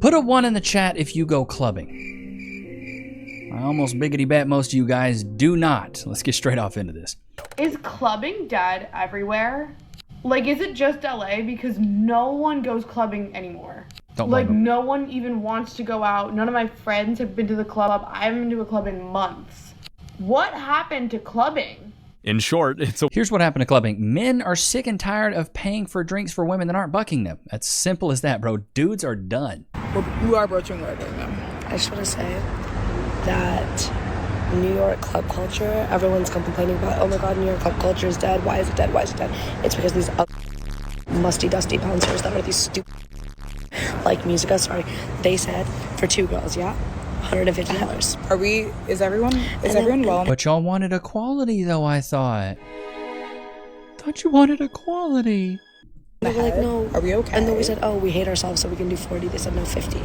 Put a 1 in the chat if you go clubbing. I almost biggity bet most of you guys do not. Let's get straight off into this. Is clubbing dead everywhere? Like, is it just LA? Because no one goes clubbing anymore. Like, no one even wants to go out. None of my friends have been to the club. I haven't been to a club in months. What happened to clubbing? In short, Here's what happened to clubbing. Men are sick and tired of paying for drinks for women that aren't bucking them. That's simple as that, bro. Dudes are done. You are broaching the right now. I just want to say that New York club culture, everyone's complaining about, oh my god, New York club culture is dead. Why is it dead? Why is it dead? It's because these musty, dusty bouncers that are these stupid, like Musica, sorry, they said for 2 girls, yeah? $150. Is everyone well? But y'all wanted equality, though, I thought. Thought you wanted equality. They were like, no. Are we okay? And then we said, oh, we hate ourselves, so we can do 40. They said, no, 50.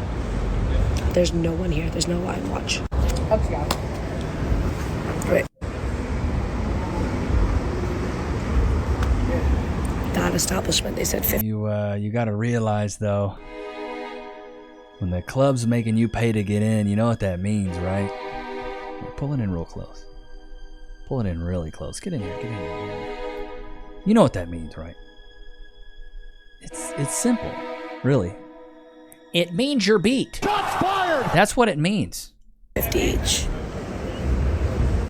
There's no one here. There's no line. Watch. Okay. Wait. That establishment, they said 50. You gotta realize, though, when the club's making you pay to get in, you know what that means, right? Pull it in real close. Pull it in really close. Get in here. Get in here. Get in here. You know what that means, right? It's simple, really. It means you're beat. Shots fired! That's what it means. 50 each.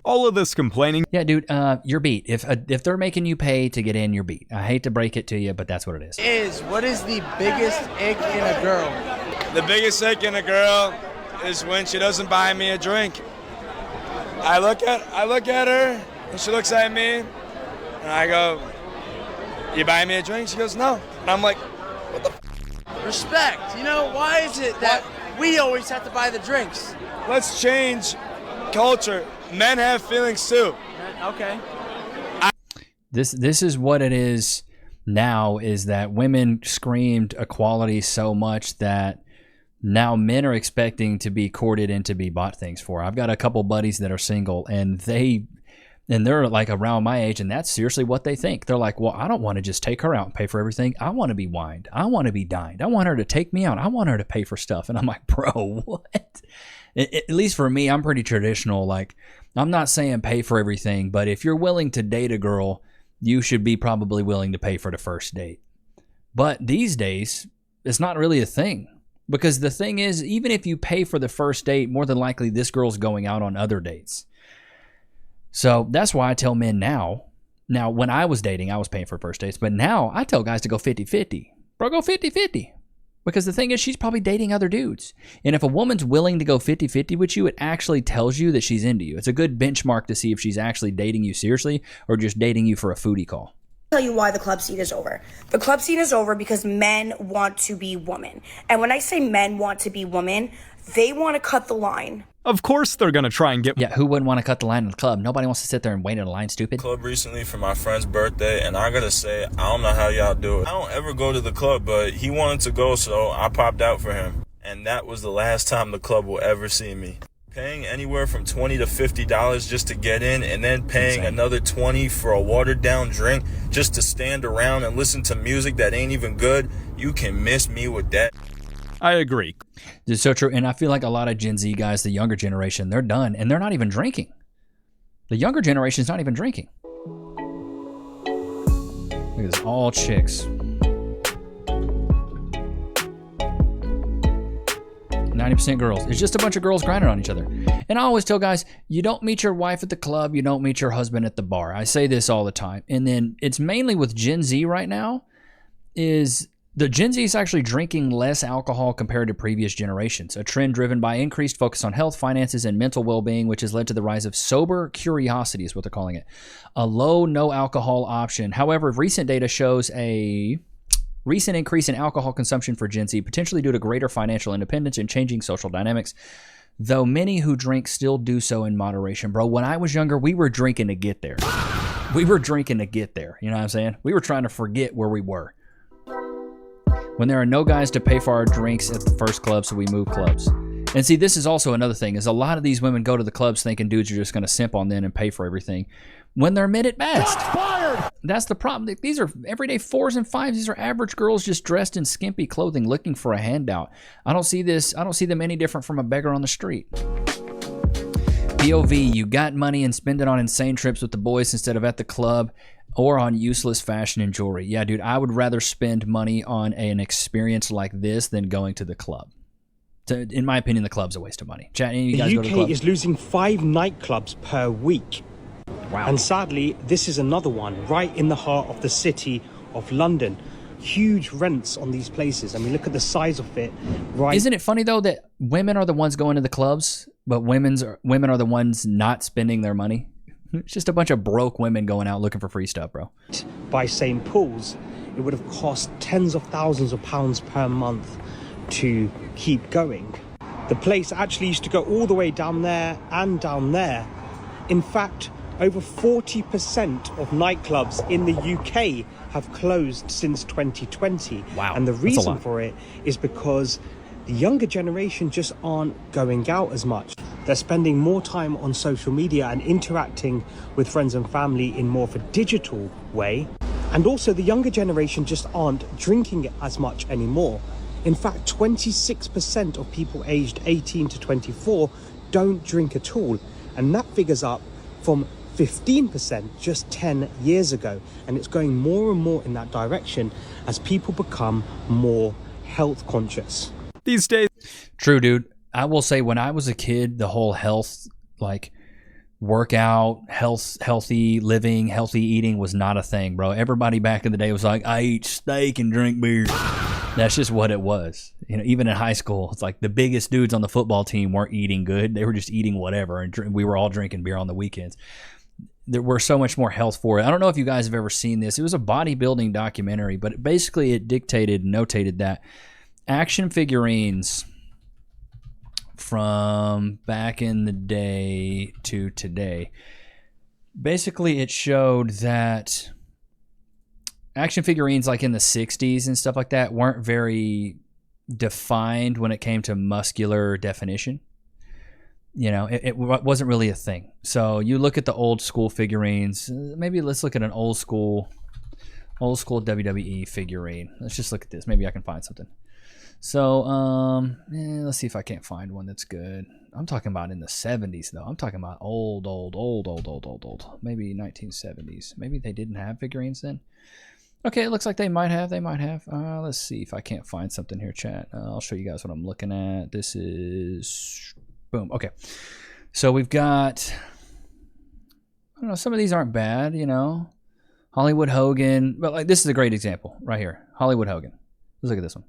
all of this complaining. Yeah, dude, you're beat. If they're making you pay to get in, you're beat. I hate to break it to you, but that's what it is. What is the biggest ick in a girl? The biggest ick in a girl is when she doesn't buy me a drink. I look at her, and she looks at me, and I go, "You buy me a drink?" She goes, "No." And I'm like, "What the f-? Respect. You know, why is it that we always have to buy the drinks? Let's change culture. Men have feelings too." Okay. This is what it is now, is that women screamed equality so much that now men are expecting to be courted and to be bought things for. I've got a couple buddies that are single, and they're like around my age, and that's seriously what they think. They're like, well, I don't want to just take her out and pay for everything. I want to be wined. I want to be dined. I want her to take me out. I want her to pay for stuff. And I'm like, bro, what? At least for me, I'm pretty traditional. Like, I'm not saying pay for everything, but if you're willing to date a girl, you should be probably willing to pay for the first date. But these days, it's not really a thing. Because the thing is, even if you pay for the first date, more than likely this girl's going out on other dates. So that's why I tell men now, when I was dating, I was paying for first dates, but now I tell guys to go 50-50. Bro, go 50-50. Because the thing is, she's probably dating other dudes. And if a woman's willing to go 50-50 with you, it actually tells you that she's into you. It's a good benchmark to see if she's actually dating you seriously or just dating you for a foodie call. Tell you why the club scene is over. The club scene is over because men want to be women. And when I say men want to be women, they want to cut the line. Of course they're going to try and get... Yeah, who wouldn't want to cut the line in the club? Nobody wants to sit there and wait in a line, stupid. Club recently for my friend's birthday, and I gotta say, I don't know how y'all do it. I don't ever go to the club, but he wanted to go, so I popped out for him. And that was the last time the club will ever see me. Paying anywhere from $20 to $50 just to get in, and then paying another $20 for a watered down drink just to stand around and listen to music that ain't even good. You can miss me with that. I agree. It's so true. And I feel like a lot of Gen Z guys, the younger generation, they're done and they're not even drinking. The younger generation is not even drinking. Look at this, all chicks. 90% girls. It's just a bunch of girls grinding on each other. And I always tell guys, you don't meet your wife at the club, you don't meet your husband at the bar. I say this all the time. And then it's mainly with Gen Z right now, is the Gen Z is actually drinking less alcohol compared to previous generations, a trend driven by increased focus on health, finances, and mental well-being, which has led to the rise of sober curiosity, is what they're calling it, a low, no alcohol option. However, recent data shows a recent increase in alcohol consumption for Gen Z, potentially due to greater financial independence and changing social dynamics, though many who drink still do so in moderation. Bro, when I was younger, we were drinking to get there. We were drinking to get there. You know what I'm saying? We were trying to forget where we were. When there are no guys to pay for our drinks at the first club, so we move clubs. And see, this is also another thing, is a lot of these women go to the clubs thinking dudes are just going to simp on them and pay for everything, when they're mid at best. That's the problem. These are everyday 4s and 5s. These are average girls just dressed in skimpy clothing looking for a handout. I don't see them any different from a beggar on the street. POV, you got money and spend it on insane trips with the boys instead of at the club or on useless fashion and jewelry. Yeah, dude, I would rather spend money on an experience like this than going to the club. In my opinion, the club's a waste of money. Chat, you guys go to the club? The UK is losing 5 nightclubs per week. Wow. And sadly, this is another one right in the heart of the city of London. Huge rents on these places. I mean, look at the size of it. Right. Isn't it funny, though, that women are the ones going to the clubs, but women are the ones not spending their money? It's just a bunch of broke women going out looking for free stuff, bro. By St. Paul's, it would have cost tens of thousands of pounds per month to keep going. The place actually used to go all the way down there and down there. In fact, over 40% of nightclubs in the UK have closed since 2020. Wow. And the reason for it is because the younger generation just aren't going out as much. They're spending more time on social media and interacting with friends and family in more of a digital way. And also the younger generation just aren't drinking as much anymore. In fact, 26% of people aged 18 to 24 don't drink at all. And that figures up from 15% just 10 years ago. And it's going more and more in that direction as people become more health conscious. These days. True, dude. I will say when I was a kid, the whole health, like workout, healthy living, healthy eating was not a thing, bro. Everybody back in the day was like, I eat steak and drink beer. That's just what it was. You know, even in high school, it's like the biggest dudes on the football team weren't eating good. They were just eating whatever, and we were all drinking beer on the weekends. There were so much more health for it. I don't know if you guys have ever seen this. It was a bodybuilding documentary, but basically it notated that action figurines from back in the day to today, basically it showed that action figurines like in the 60s and stuff like that weren't very defined when it came to muscular definition. You know, it wasn't really a thing. So you look at the old school figurines. Maybe let's look at an old school WWE figurine. Let's just look at this. Maybe I can find something. So let's see if I can't find one that's good. I'm talking about in the 70s though. I'm talking about old. Maybe 1970s. Maybe they didn't have figurines then. Okay, it looks like they might have. Let's see if I can't find something here, chat. I'll show you guys what I'm looking at. This is... Boom. Okay. So we've got... I don't know. Some of these aren't bad, you know. Hollywood Hogan. But like this is a great example right here. Hollywood Hogan. Let's look at this one.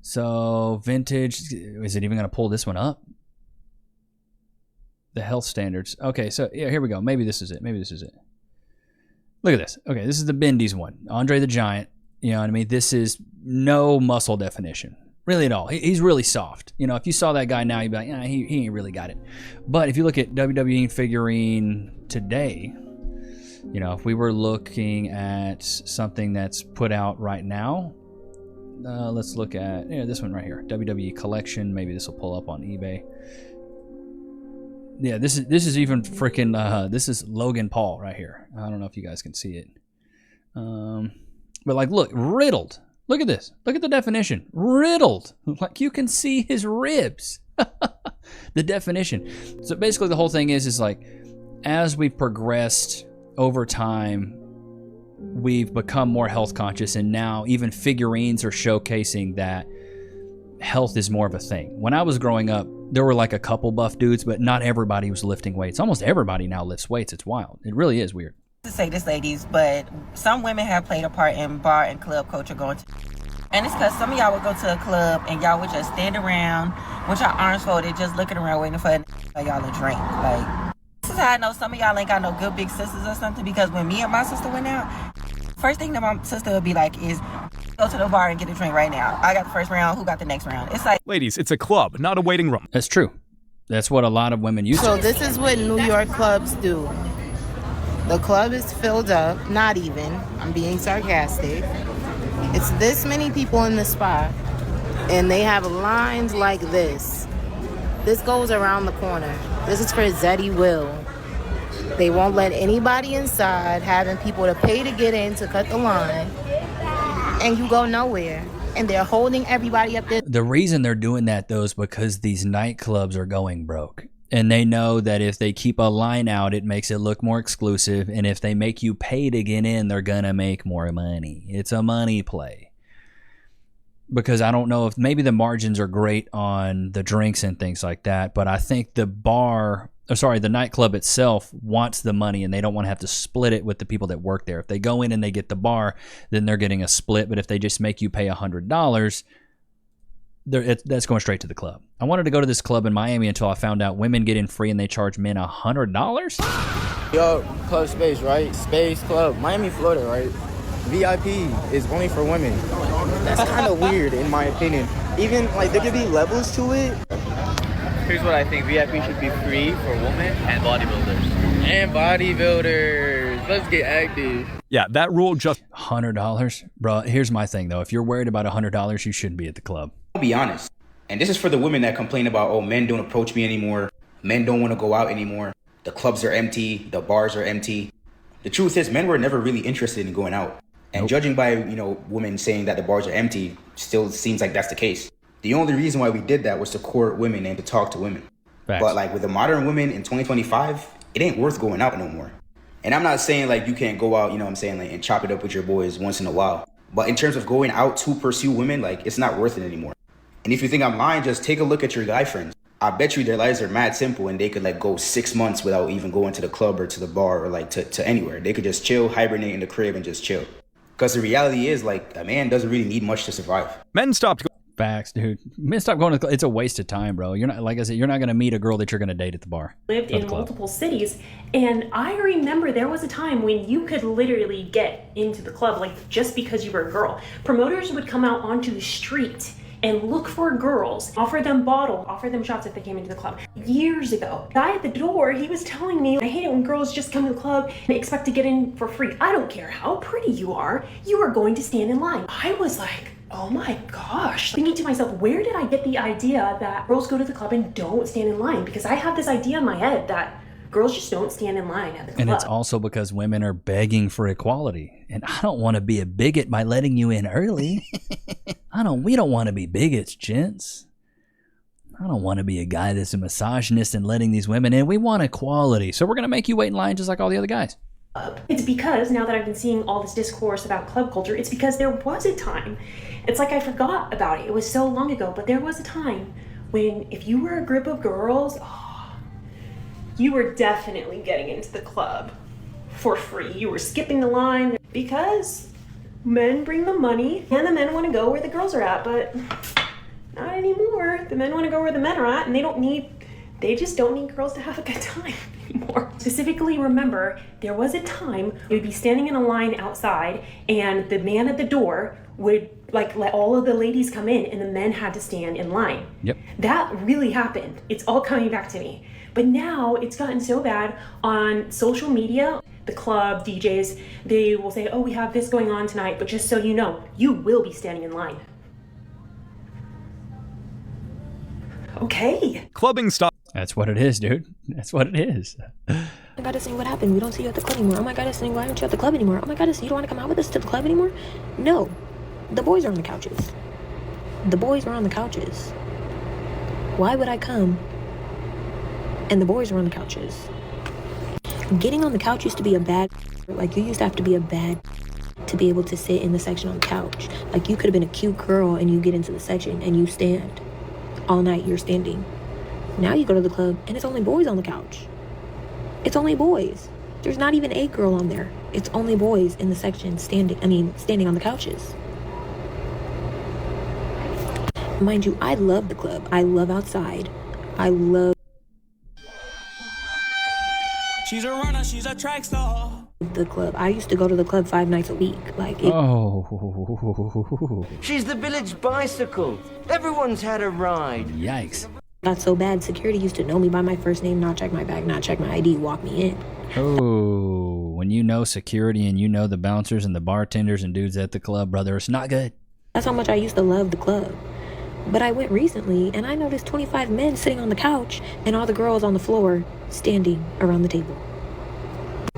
So vintage. Is it even going to pull this one up? The health standards. Okay, so yeah, here we go. Maybe this is it. Look at this. Okay, this is the Bendy's one. Andre the Giant. You know what I mean? This is no muscle definition. Really at all. He's really soft. You know, if you saw that guy now, you'd be like, yeah, he ain't really got it. But if you look at WWE figurine today, you know, if we were looking at something that's put out right now, let's look at this one right here, WWE collection. Maybe this will pull up on eBay. Yeah, this is even freaking this is Logan Paul right here. I don't know if you guys can see it, but like, look, riddled. Look at this. Look at the definition. Riddled. Like you can see his ribs. The definition. So basically the whole thing is like, as we've progressed over time, we've become more health conscious, and now even figurines are showcasing that health is more of a thing. When I was growing up, there were like a couple buff dudes, but not everybody was lifting weights. Almost everybody now lifts weights. It's wild. It really is weird. To say this, ladies, but some women have played a part in bar and club culture going to, and it's because some of y'all would go to a club and y'all would just stand around with your arms folded, just looking around waiting for y'all to drink. Like, this is how I know some of y'all ain't got no good big sisters or something, because when me and my sister went out, first thing that my sister would be like is, go to the bar and get a drink right now. I got the first round, who got the next round? It's like, ladies, it's a club, not a waiting room. That's true. That's what a lot of women used to. So this is what New York clubs do. The club is filled up, not even, I'm being sarcastic. It's this many people in the spot, and they have lines like this. This goes around the corner. This is for Zeddy Will. They won't let anybody inside, having people to pay to get in to cut the line, and you go nowhere. And they're holding everybody up there. The reason they're doing that, though, is because these nightclubs are going broke. And they know that if they keep a line out, it makes it look more exclusive. And if they make you pay to get in, they're going to make more money. It's a money play. Because I don't know if maybe the margins are great on the drinks and things like that. But I think the nightclub itself wants the money, and they don't want to have to split it with the people that work there. If they go in and they get the bar, then they're getting a split. But if they just make you pay $100, that's going straight to the club. I wanted to go to this club in Miami until I found out women get in free and they charge men $100. Yo, Club Space, right? Space Club, Miami, Florida, right? VIP is only for women. That's kind of weird in my opinion. Even like there could be levels to it. Here's what I think. VIP should be free for women and bodybuilders. Let's get active. Yeah, that rule just... $100? Bro, here's my thing, though. If you're worried about $100, you shouldn't be at the club. I'll be honest. And this is for the women that complain about, oh, men don't approach me anymore. Men don't want to go out anymore. The clubs are empty. The bars are empty. The truth is, men were never really interested in going out. And judging by, women saying that the bars are empty, still seems like that's the case. The only reason why we did that was to court women and to talk to women. Facts. But like with the modern women in 2025, it ain't worth going out no more. And I'm not saying like you can't go out, and chop it up with your boys once in a while. But in terms of going out to pursue women, like it's not worth it anymore. And if you think I'm lying, just take a look at your guy friends. I bet you their lives are mad simple and they could like go 6 months without even going to the club or to the bar or like to anywhere. They could just chill, hibernate in the crib and just chill. Because the reality is like a man doesn't really need much to survive. Men stopped. Facts, dude. Men stop going to the club. It's a waste of time, bro. You're not, like I said, you're not going to meet a girl that you're going to date at the bar. Lived in multiple cities, and I remember there was a time when you could literally get into the club like just because you were a girl. Promoters would come out onto the street and look for girls, offer them shots if they came into the club. Years ago, the guy at the door, he was telling me, I hate it when girls just come to the club and expect to get in for free. I don't care how pretty you are going to stand in line. I was like, oh my gosh. Thinking to myself, where did I get the idea that girls go to the club and don't stand in line? Because I have this idea in my head that girls just don't stand in line at the club. And it's also because women are begging for equality. And I don't want to be a bigot by letting you in early. We don't want to be bigots, gents. I don't want to be a guy that's a misogynist and letting these women in. We want equality. So we're going to make you wait in line just like all the other guys. It's because now that I've been seeing all this discourse about club culture, it's because there was a time. It's like I forgot about it. It was so long ago, but there was a time when if you were a group of girls, you were definitely getting into the club for free. You were skipping the line because men bring the money and the men want to go where the girls are at, but not anymore. The men want to go where the men are at, and they just don't need girls to have a good time anymore. Specifically, remember, there was a time you'd be standing in a line outside and the man at the door would like let all of the ladies come in and the men had to stand in line. Yep. That really happened. It's all coming back to me. But now it's gotten so bad on social media. The club, DJs, they will say, oh, we have this going on tonight, but just so you know, you will be standing in line. Okay. Clubbing stop. That's what it is, dude. That's what it is. Oh my god, Destiny, what happened? We don't see you at the club anymore. Oh my god, Destiny, why aren't you at the club anymore? Oh my god, Destiny, you don't want to come out with us to the club anymore? No. The boys are on the couches. The boys are on the couches. Why would I come? And the boys are on the couches. Getting on the couch used to be a bad, like you used to have to be a bad to be able to sit in the section on the couch. Like you could have been a cute girl and you get into the section and you stand. All night you're standing. Now you go to the club and it's only boys on the couch. It's only boys. There's not even a girl on there. It's only boys in the section standing on the couches. Mind you, I love the club. I love outside. I love She's a runner, she's a track star. The club. I used to go to the club 5 nights a week. She's the village bicycle. Everyone's had a ride. Yikes. Got so bad, security used to know me by my first name, not check my bag, not check my ID, walk me in. Oh, when you know security and you know the bouncers and the bartenders and dudes at the club, brother, it's not good. That's how much I used to love the club. But I went recently and I noticed 25 men sitting on the couch and all the girls on the floor standing around the table.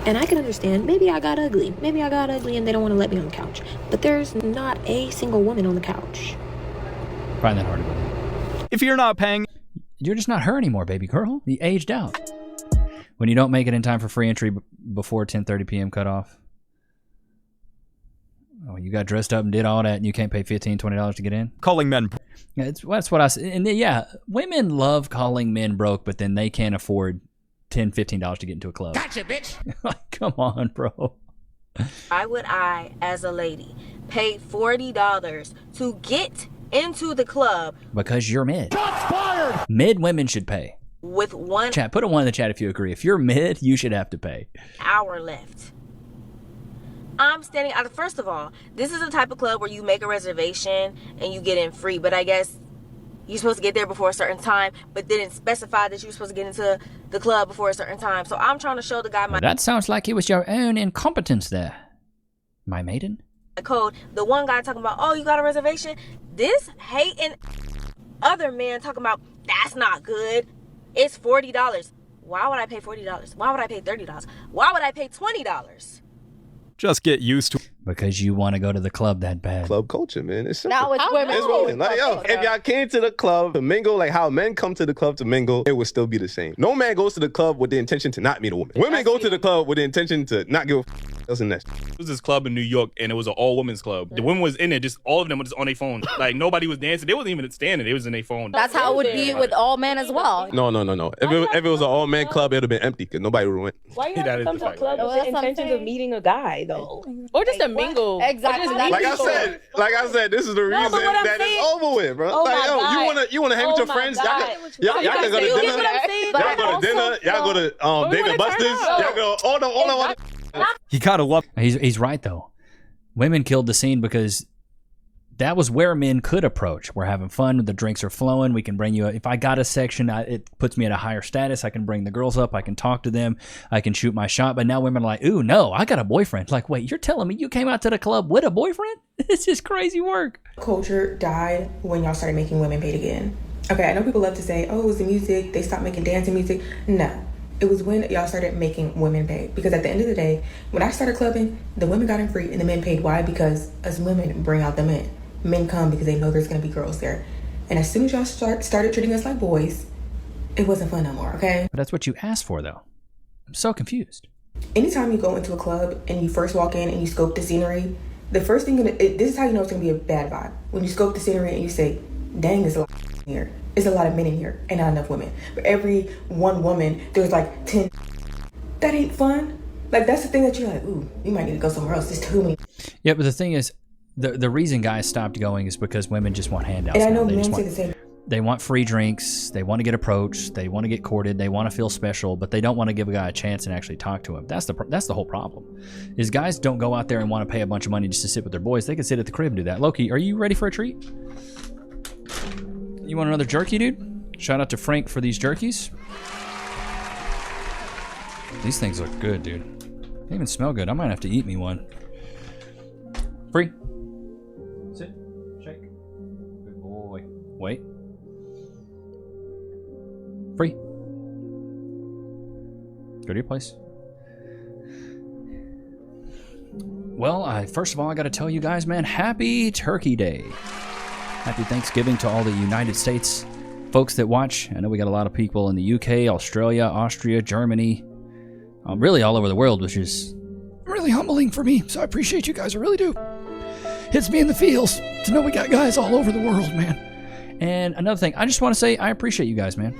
And I can understand, maybe I got ugly. Maybe I got ugly and they don't want to let me on the couch. But there's not a single woman on the couch. Find that hard to believe. If you're not paying, you're just not her anymore, baby girl. You aged out. When you don't make it in time for free entry before 10:30 p.m. cutoff. Oh, you got dressed up and did all that and you can't pay $15, $20 to get in? Calling men. Yeah, that's what I said. And yeah, women love calling men broke, but then they can't afford $10, $15 to get into a club. Gotcha, bitch. Like, come on, bro. Why would I, as a lady, pay $40 to get into the club? Because you're mid. Shots fired! Mid women should pay. With 1 Chat, put a 1 in the chat if you agree. If you're mid, you should have to pay. hour left. I'm standing out. First of all, this is the type of club where you make a reservation and you get in free. But I guess you're supposed to get there before a certain time, but didn't specify that you were supposed to get into the club before a certain time. So I'm trying to show the guy my That sounds like it was your own incompetence there, my maiden. code. The one guy talking about, oh, you got a reservation? This hating other man talking about, that's not good. It's $40. Why would I pay $40? Why would I pay $30? Why would I pay $20? Just get used to. Because you want to go to the club that bad. Club culture, man. It's simple. Now it's women. It's women. Like, yo, if y'all came to the club to mingle, like how men come to the club to mingle, it would still be the same. No man goes to the club with the intention to not meet a woman. Women go to the club with the intention to not give a else in that. It was this club in New York, and it was an all-women's club. The women was in it, just all of them were just on their phone. Like, nobody was dancing. They wasn't even standing. They was in their phone. That's how it would be with all men as well. No. If it was an all man club, it would have been empty because nobody would have went. Why you have to come to a club with the intentions of meeting a guy, though? Or just a mingle. Exactly. Like I said, this is the reason that it's over with, bro. Oh like, yo, God. you wanna hang with your friends? Y'all can go to dinner. Y'all go to dinner. Y'all go to David Buster's. Y'all go all the. You gotta love. He's right though. Women killed the scene because that was where men could approach. We're having fun. The drinks are flowing. We can bring you. If I got a section, it puts me at a higher status. I can bring the girls up. I can talk to them. I can shoot my shot. But now women are like, ooh, no, I got a boyfriend. Like, wait, you're telling me you came out to the club with a boyfriend? It's just crazy work. Culture died when y'all started making women paid again. Okay, I know people love to say, oh, it was the music. They stopped making dancing music. No. It was when y'all started making women pay. Because at the end of the day, when I started clubbing, the women got in free and the men paid. Why? Because us women bring out the men. Men come because they know there's going to be girls there. And as soon as y'all started treating us like boys, it wasn't fun no more, okay? But that's what you asked for, though. I'm so confused. Anytime you go into a club and you first walk in and you scope the scenery, the first thing, this is how you know it's going to be a bad vibe. When you scope the scenery and you say, dang, there's a lot of here. There's a lot of men in here and not enough women. But every one woman, there's like 10. That ain't fun. Like, that's the thing that you're like, ooh, you might need to go somewhere else. There's too many. Yeah, but the thing is, the reason guys stopped going is because women just want handouts. And I know now. men say the same. They want free drinks. They want to get approached. They want to get courted. They want to feel special, but they don't want to give a guy a chance and actually talk to him. That's the whole problem. Is guys don't go out there and want to pay a bunch of money just to sit with their boys. They can sit at the crib and do that. Loki, are you ready for a treat? You want another jerky, dude? Shout out to Frank for these jerkies. These things look good, dude. They even smell good. I might have to eat me one. Free. Sit. Shake. Good boy. Wait. Free. Go to your place. Well, first of all, I got to tell you guys, man, happy Turkey Day. Happy Thanksgiving to all the United States folks that watch. I know we got a lot of people in the UK, Australia, Austria, Germany, really all over the world, which is really humbling for me. So I appreciate you guys. I really do. Hits me in the feels to know we got guys all over the world, man. And another thing, I just want to say I appreciate you guys, man.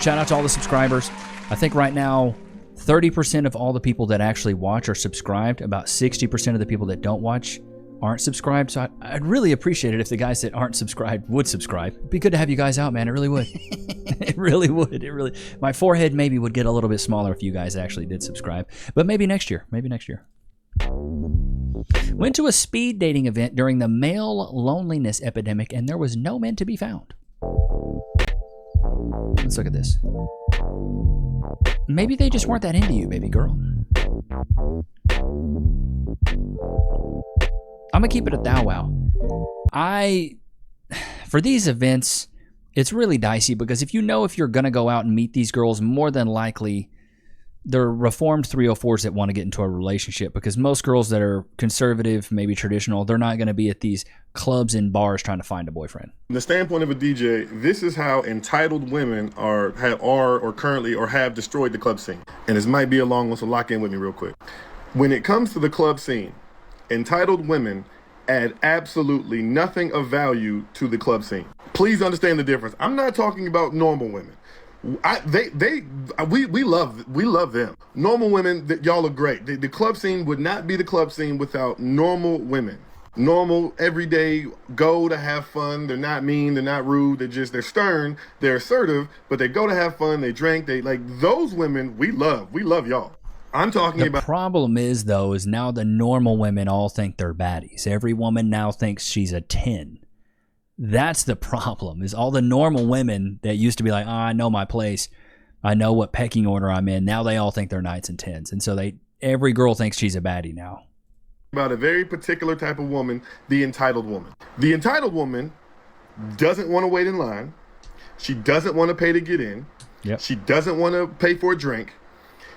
Shout out to all the subscribers. I think right now, 30% of all the people that actually watch are subscribed. About 60% of the people that don't watch aren't subscribed. So I'd really appreciate it if the guys that aren't subscribed would subscribe. It'd be good to have you guys out, man. It really would. It really would. It really. My forehead maybe would get a little bit smaller if you guys actually did subscribe. But maybe next year. Maybe next year. Went to a speed dating event during the male loneliness epidemic, and there was no men to be found. Let's look at this. Maybe they just weren't that into you, baby girl. I'm gonna keep it a thou wow. For these events, it's really dicey because if you know if you're gonna go out and meet these girls, more than likely they're reformed 304s that want to get into a relationship, because most girls that are conservative, maybe traditional, they're not going to be at these clubs and bars trying to find a boyfriend. From the standpoint of a DJ, this is how entitled women are currently have destroyed the club scene. And this might be a long one, so lock in with me real quick. When it comes to the club scene, entitled women add absolutely nothing of value to the club scene. Please understand the difference. I'm not talking about normal women. We love them. Normal women, y'all are great. The club scene would not be the club scene without normal women. Normal, everyday, go to have fun. They're not mean, they're not rude, they're stern, they're assertive, but they go to have fun, they drink, those women we love y'all. I'm talking about. The problem is, though, is now the normal women all think they're baddies. Every woman now thinks she's a 10. That's the problem, is all the normal women that used to be like, I know my place, I know what pecking order I'm in. Now they all think they're 9s and 10s. And so every girl thinks she's a baddie now. About a very particular type of woman, the entitled woman. The entitled woman doesn't want to wait in line. She doesn't want to pay to get in. Yep. She doesn't want to pay for a drink.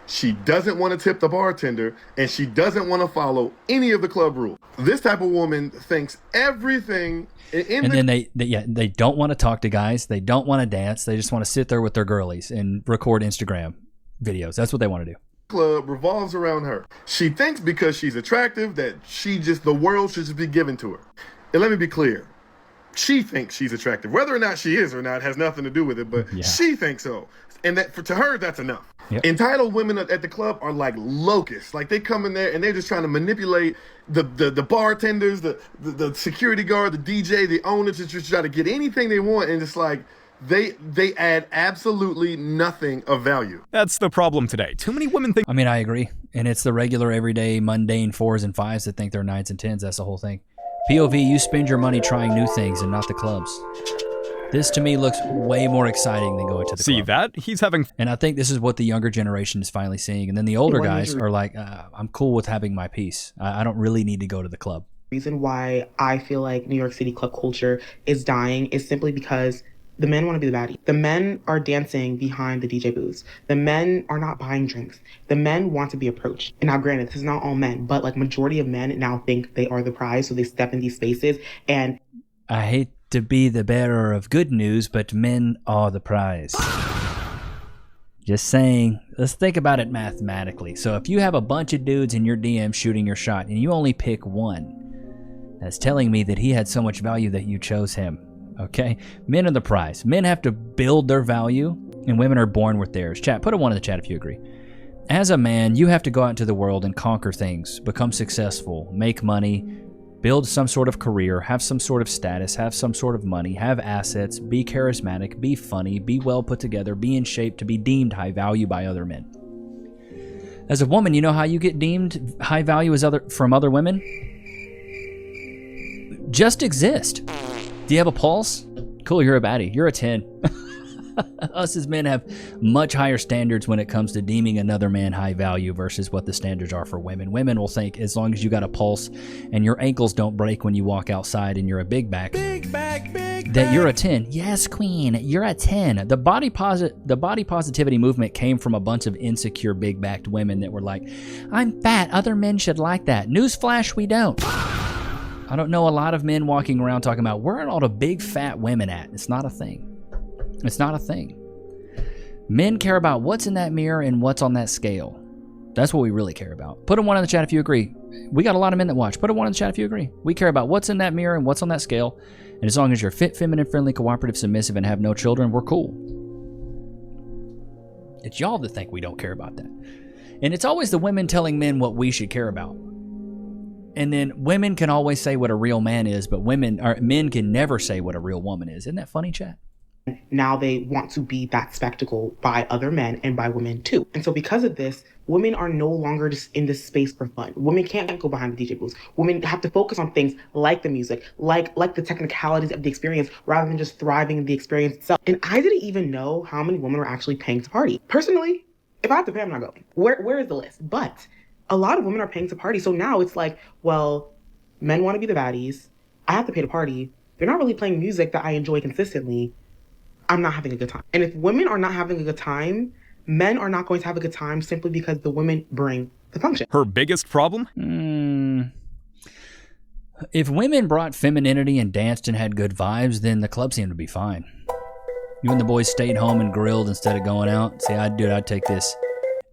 She doesn't want to tip the bartender, and she doesn't want to follow any of the club rules. This type of woman thinks everything. Then they don't want to talk to guys. They don't want to dance. They just want to sit there with their girlies and record Instagram videos. That's what they want to do. Club revolves around her. She thinks because she's attractive that the world should just be given to her. And let me be clear. She thinks she's attractive. Whether or not she is or not has nothing to do with it, but she thinks so. And to her, that's enough. Yep. Entitled women at the club are like locusts. Like they come in there and they're just trying to manipulate the bartenders, the security guard, the DJ, the owners, to just try to get anything they want. And it's like they add absolutely nothing of value. That's the problem today. Too many women think. I mean, I agree. And it's the regular, everyday, mundane 4s and 5s that think they're 9s and 10s. That's the whole thing. POV, you spend your money trying new things and not the clubs. This to me looks way more exciting than going to the club. See that? He's having. And I think this is what the younger generation is finally seeing. And then the older guys are like, I'm cool with having my peace. I don't really need to go to the club. Reason why I feel like New York City club culture is dying is simply because the men want to be the baddie. The men are dancing behind the DJ booths. The men are not buying drinks. The men want to be approached. And now granted, this is not all men, but like majority of men now think they are the prize. So they step in these spaces and. I hate to be the bearer of good news, but men are the prize. Just saying, let's think about it mathematically. So if you have a bunch of dudes in your DM shooting your shot and you only pick one, that's telling me that he had so much value that you chose him. Okay? Men are the prize. Men have to build their value, and women are born with theirs. Chat, put a 1 in the chat if you agree. As a man, you have to go out into the world and conquer things, become successful, make money, build some sort of career, have some sort of status, have some sort of money, have assets, be charismatic, be funny, be well put together, be in shape to be deemed high value by other men. As a woman, you know how you get deemed high value from other women? Just exist. Do you have a pulse? Cool, you're a baddie. You're a 10. Us as men have much higher standards when it comes to deeming another man high value versus what the standards are for women. Women will think as long as you got a pulse and your ankles don't break when you walk outside and you're a big back, that you're a 10. Yes, queen, you're a 10. The body positivity movement came from a bunch of insecure big backed women that were like, I'm fat, other men should like that. Newsflash, we don't. I don't know a lot of men walking around talking about where are all the big fat women at. It's not a thing. It's not a thing. Men care about what's in that mirror and what's on that scale. That's what we really care about. Put a 1 in the chat if you agree. We got a lot of men that watch. Put a 1 in the chat if you agree. We care about what's in that mirror and what's on that scale. And as long as you're fit, feminine, friendly, cooperative, submissive, and have no children, we're cool. It's y'all that think we don't care about that. And it's always the women telling men what we should care about. And then women can always say what a real man is, but men can never say what a real woman is. Isn't that funny, chat? Now they want to be that spectacle by other men and by women too. And so because of this, women are no longer just in this space for fun. Women can't go behind the DJ booths. Women have to focus on things like the music, like the technicalities of the experience, rather than just thriving in the experience itself. And I didn't even know how many women were actually paying to party. Personally, if I have to pay, I'm not going. Where is the list? But a lot of women are paying to party. So now it's like, well, men want to be the baddies. I have to pay to party. They're not really playing music that I enjoy consistently. I'm not having a good time. And if women are not having a good time, Men are not going to have a good time simply because the women bring the function. Her biggest problem? If women brought femininity and danced and had good vibes, then the club seemed to be fine. You and the boys stayed home and grilled instead of going out. See, I'd take this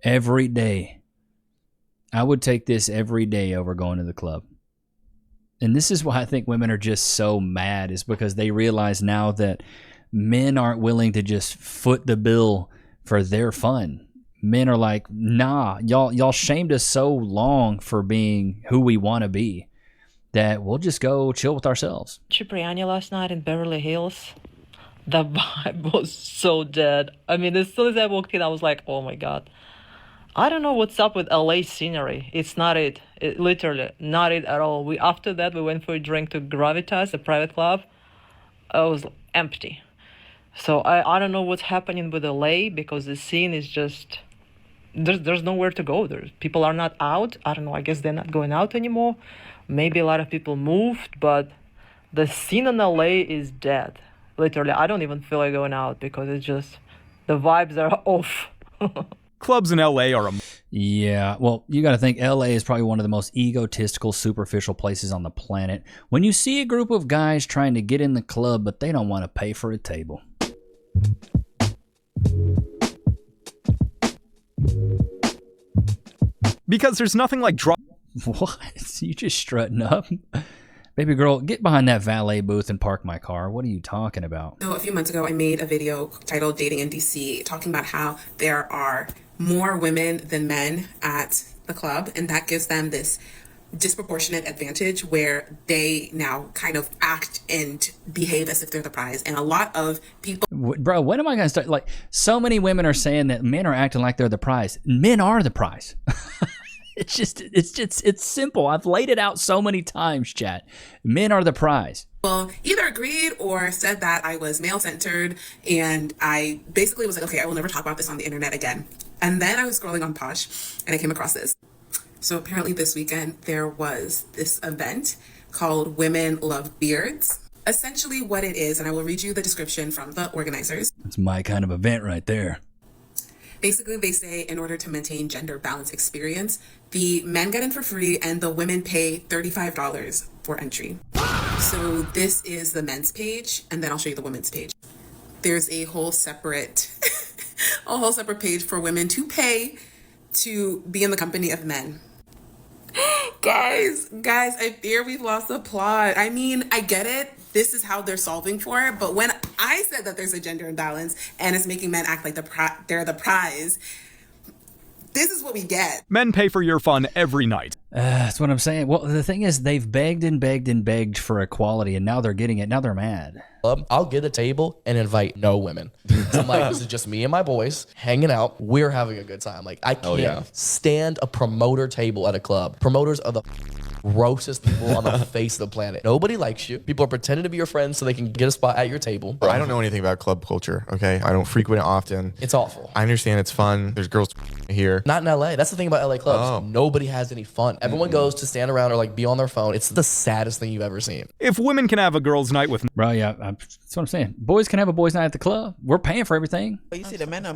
every day. I would take this every day over going to the club. And this is why I think women are just so mad, is because they realize now that men aren't willing to just foot the bill for their fun. Men are like, nah, y'all shamed us so long for being who we want to be that we'll just go chill with ourselves. Cipriani last night in Beverly Hills. The vibe was so dead. I mean, as soon as I walked in, I was like, oh my God. I don't know what's up with LA scenery. It's not it. Literally, not it at all. After that, we went for a drink to Gravitas, a private club. It was empty. So I don't know what's happening with LA, because the scene is just... There's nowhere to go. People are not out. I don't know. I guess they're not going out anymore. Maybe a lot of people moved, but the scene in LA is dead. Literally, I don't even feel like going out because it's just, the vibes are off. Clubs in LA are Yeah, well, you got to think LA is probably one of the most egotistical, superficial places on the planet. When you see a group of guys trying to get in the club, but they don't want to pay for a table. Because there's nothing like What? You just strutting up? Baby girl, get behind that valet booth and park my car. What are you talking about? So a few months ago, I made a video titled Dating in DC, talking about how there are more women than men at the club, and that gives them this disproportionate advantage where they now kind of act and behave as if they're the prize. And a lot of people... Bro, when am I going to start? Like, so many women are saying that men are acting like they're the prize. Men are the prize. It's simple. I've laid it out so many times, chat. Men are the prize. Well, either agreed or said that I was male-centered, and I basically was like, okay, I will never talk about this on the internet again. And then I was scrolling on Posh, and I came across this. So apparently this weekend, there was this event called Women Love Beards. Essentially what it is, and I will read you the description from the organizers. It's my kind of event right there. Basically, they say in order to maintain gender balance experience, the men get in for free and the women pay $35 for entry. So this is the men's page, and then I'll show you the women's page. There's a whole separate page for women to pay to be in the company of men. Guys, I fear we've lost the plot. I mean, I get it. This is how they're solving for it. But when I said that there's a gender imbalance and it's making men act like they're the prize, this is what we get. Men pay for your fun every night. That's what I'm saying. Well, the thing is, they've begged and begged and begged for equality, and now they're getting it. Now they're mad. I'll get a table and invite no women. I'm like, this is just me and my boys hanging out. We're having a good time. Like, I can't stand a promoter table at a club. Promoters are the grossest people on the face of the planet. Nobody likes you. People are pretending to be your friends so they can get a spot at your table. I don't know anything about club culture, okay? I don't frequent it often. It's awful. I understand it's fun. There's girls here. Not in LA. That's the thing about LA clubs. Nobody has any fun. Everyone goes to stand around or like be on their phone. It's the saddest thing you've ever seen. If women can have a girls' night with... Bro, yeah, that's what I'm saying. Boys can have a boys' night at the club. We're paying for everything. But you see, the men are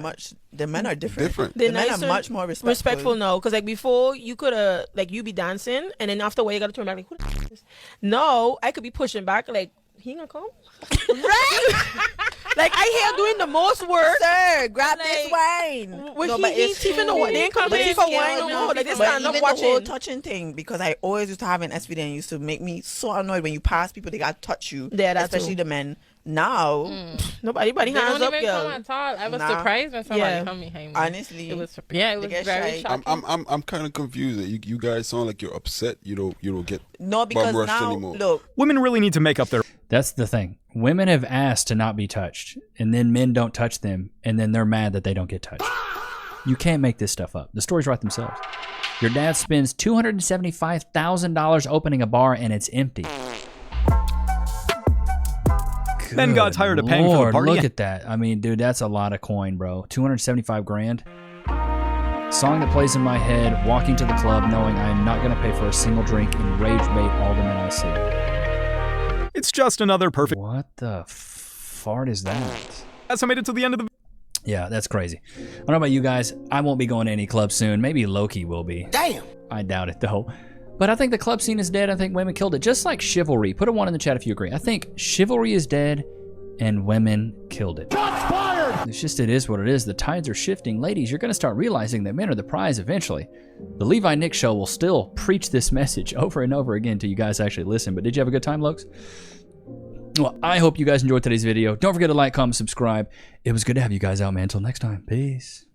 different. The men are much more respectful. No, because like before, you could have, like, you be dancing, and then after a while, you got to turn back, like, who the f- is this? No, I could be pushing back, like, he gonna come? Right? Like, I here doing the most work. Sir, grab this wine. No, but it's even the they ain't coming for wine no more. Like, they stand up watching. The whole touching thing, because I always used to have an SVD and used to make me so annoyed when you pass people, they got to touch you. Yeah, especially the men. Now, nobody hands up, girl. Come at all. I was surprised when somebody come behind me. Honestly, it was very shocking. I'm kind of confused that you guys sound like you're upset. You don't get because bum rushed now anymore. Look, women really need to make up their... That's the thing. Women have asked to not be touched, and then men don't touch them, and then they're mad that they don't get touched. You can't make this stuff up. The stories write themselves. Your dad spends $275,000 opening a bar, and it's empty. Men got tired of paying for the party. Look at that. I mean, dude, that's a lot of coin, bro. 275 grand. Song that plays in my head, walking to the club knowing I am not going to pay for a single drink and rage bait all the men I see. It's just another perfect... What the fart is that? As I made it to the end of the... Yeah, that's crazy. I don't know about you guys. I won't be going to any club soon. Maybe Loki will be. Damn. I doubt it, though. But I think the club scene is dead. I think women killed it. Just like Chivalry. Put a 1 in the chat if you agree. I think Chivalry is dead and women killed it. Shots fired! It's just, it is what it is. The tides are shifting. Ladies, you're going to start realizing that men are the prize eventually. The Levi Nichs Show will still preach this message over and over again till you guys actually listen. But did you have a good time, Lokes? Well, I hope you guys enjoyed today's video. Don't forget to like, comment, subscribe. It was good to have you guys out, man. Until next time. Peace.